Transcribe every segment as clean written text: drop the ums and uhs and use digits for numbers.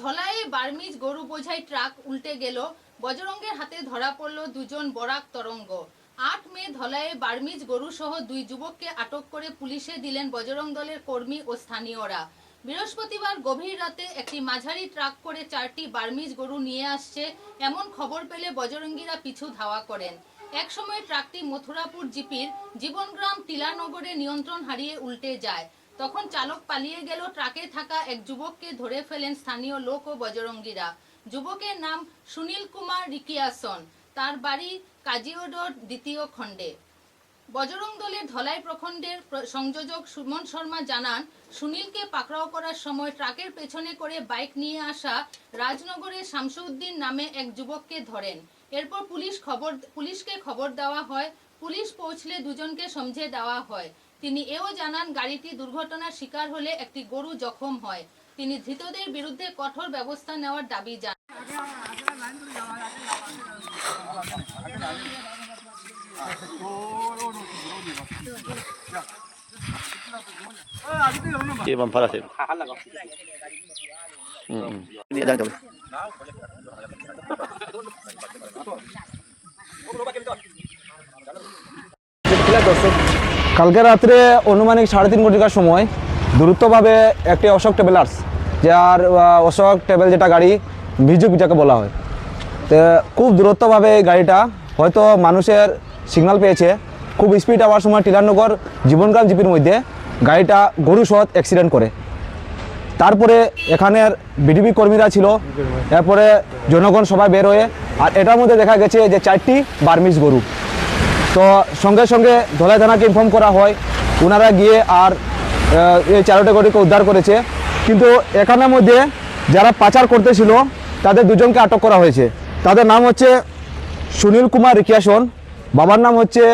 ধলাইয়ে Burmese গরু বোঝাই truck উল্টে গেল, বজরঙ্গের হাতে ধরা পড়ল দুজন বরাক তরঙ্গ। ৮ মে ধলাইয়ে বার্মিজ গরু সহ ২ যুবককে আটক করে পুলিশে দিলেন বজরং দলের কর্মী ও স্থানীয়রা। বৃহস্পতিবার গভীর রাতে একটি মাঝারি ট্রাক করে ৪টি বার্মিজ গরু নিয়ে আসছে এমন খবর পেলে বজরঙ্গীরা পিছু ধাওয়া করেন। একসময় ট্রাকটি মথুরাপুর জিপির জীবনগ্রাম টিলানগরে নিয়ন্ত্রণ হারিয়ে উল্টে যায়। তখন চালক পালিয়ে গেল। ট্রাকে থাকা এক যুবককে ধরে ফেলেন স্থানীয় লোক ও বজরঙ্গীরা। যুবকের নাম সুনীল কুমার রিকিয়াসন, তার বাড়ি কাজিওডোর ২য় খণ্ডে। বজরং দলের ধলাই প্রখণ্ডের সংযোজক সুমন শর্মা জানান, সুনীলকে পাকড়াও করার সময় ট্রাকের পেছনে করে বাইক নিয়ে আসা রাজনগরের শামসুদ্দিন নামে এক যুবককে ধরেন। এরপর পুলিশকে খবর দেওয়া হয়। পুলিশ পৌঁছলে দুজনকে সমঝে দেওয়া হয়। তিনি এও জানান, গাড়িটি দুর্ঘটনার শিকার হলে একটি গরু জখম হয়। তিনি ধৃতদের বিরুদ্ধে কঠোর ব্যবস্থা নেওয়ার দাবি জানান। কালকে রাত্রে অনুমানিক 3:30 ঘটিকার সময় দ্রুতভাবে একটি অশোক ট্রাভেলার্স, যার অশোক ট্রাভেল যেটা গাড়ি ভিজুক যাকে বলা হয়, তো খুব দ্রুতভাবে গাড়িটা হয়তো মানুষের সিগন্যাল পেয়েছে, খুব স্পিড আওয়ার সময় টিলানগর জীবনগ্রাম জিপির মধ্যে গাড়িটা গরু সহ অ্যাক্সিডেন্ট করে। তারপরে এখানের বিডিবি কর্মীরা ছিল, এরপরে জনগণ সবাই বের হয়ে, আর এটার মধ্যে দেখা গেছে যে 4টি বার্মিজ গরু। তো সঙ্গে সঙ্গে ধলাই থানাকে ইনফর্ম করা হয়, ওনারা গিয়ে আর এই 4টি গরুকে উদ্ধার করেছে। কিন্তু এখানের মধ্যে যারা পাচার করতেছিল তাদের দুজনকে আটক করা হয়েছে। তাদের নাম হচ্ছে সুনীল কুমার রিকিয়াসন, বাবার নাম হচ্ছে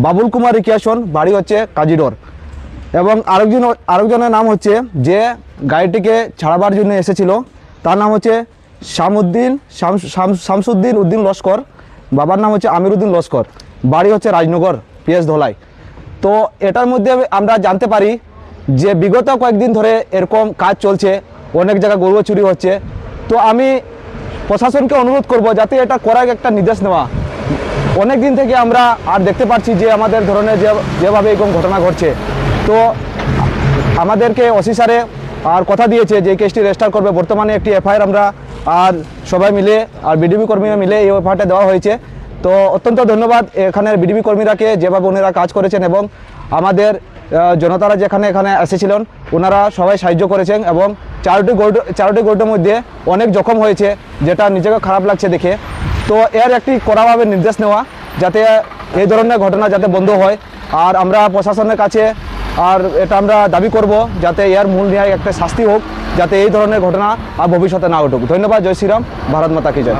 বাবুল কুমার রিকিয়াসন, বাড়ি হচ্ছে কাজিডোর। এবং আরেকজনের নাম হচ্ছে যে গাড়িটিকে ছাড়াবার জন্য এসেছিল, তার নাম হচ্ছে শামসুদ্দিন উদ্দিন লস্কর, বাবার নাম হচ্ছে আমির উদ্দিন লস্কর, বাড়ি হচ্ছে রাজনগর পিএস ধলাই। তো এটার মধ্যে আমরা জানতে পারি যে বিগত কয়েকদিন ধরে এরকম কাজ চলছে, অনেক জায়গায় গরু চুরি হচ্ছে। তো আমি প্রশাসনকে অনুরোধ করব যাতে এটা করার একটা নির্দেশ নেওয়া। অনেক দিন থেকে আমরা আর দেখতে পাচ্ছি যে আমাদের ধরনের যেভাবে এরকম ঘটনা ঘটছে। তো আমাদেরকে ওসি স্যারে আর কথা দিয়েছে যে কেসটি রেজিস্টার করবে। বর্তমানে একটি এফআইআর আমরা আর সবাই মিলে আর বিডিবি কর্মীরা মিলে এই এফআইআরটা দেওয়া হয়েছে। তো অত্যন্ত ধন্যবাদ এখানের বিডিবি কর্মীরাকে, যেভাবে ওনারা কাজ করেছেন এবং আমাদের জনতারা যেখানে এখানে এসেছিলেন ওনারা সবাই সাহায্য করেছেন। এবং 4টি গরুর মধ্যে অনেক জখম হয়েছে, যেটা নিজেকে খারাপ লাগছে দেখে। তো এর একটি কড়াভাবে নির্দেশ নেওয়া যাতে এই ধরনের ঘটনা যাতে বন্ধ হয়। আর আমরা প্রশাসনের কাছে আর এটা আমরা দাবি করব যাতে এর মূল ন্যায় একটা শাস্তি হোক, যাতে এই ধরনের ঘটনা আর ভবিষ্যতে না ঘটুক। ধন্যবাদ। জয় শ্রীরাম, ভারত মাতা কি জয়।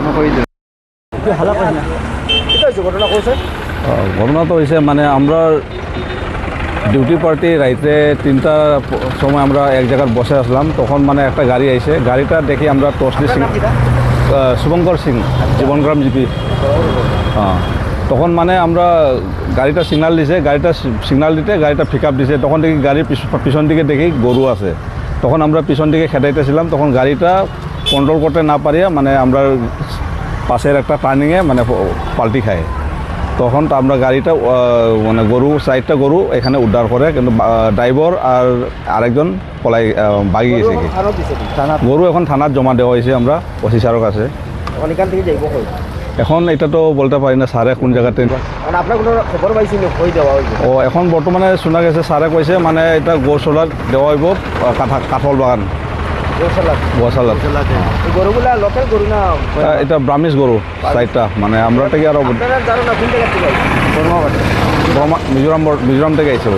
ঘটনা তো হয়েছে মানে আমরা ডিউটি পার্টি রাইতে 3টার সময় আমরা এক জায়গায় বসে আসলাম, তখন মানে একটা গাড়ি আইছে। গাড়িটা দেখি আমরা টর্চলি সিং, শুভঙ্কর সিং, জীবনগ্রাম জিপি। হ্যাঁ, তখন মানে আমরা গাড়িটা সিগনাল দিছে, গাড়িটা সিগনাল দিতে গাড়িটা পিক আপ দিছে। তখন দেখি গাড়ির পিছন দিকে দেখি গরু আছে। তখন আমরা পিছন দিকে খেদাইতেছিলাম, তখন গাড়িটা কন্ট্রোল করতে না পারিয়া মানে আমরা পাশের একটা টার্নিংয়ে মানে পাল্টি খায়। তখন আমরা গাড়িটা মানে গরু 4টা গরু এখানে উদ্ধার করে, কিন্তু ড্রাইভার আর আরেকজন পলাই ভাগি গেছে। গরু এখন থানাত জমা দেওয়া হয়েছে আমরা ওসি স্যারের কাছে। এখন এটা তো বলতে পারি না স্যারে কোন জায়গাতে। ও এখন বর্তমানে শোনা গেছে স্যারে কইছে মানে এটা গৌশালার দেওয়া হইব, কাঠল বাগান এটা ব্রাহ্মিস গরু 4টা। মানে আমরা থেকে আরো মিজোরাম থেকে আইছে।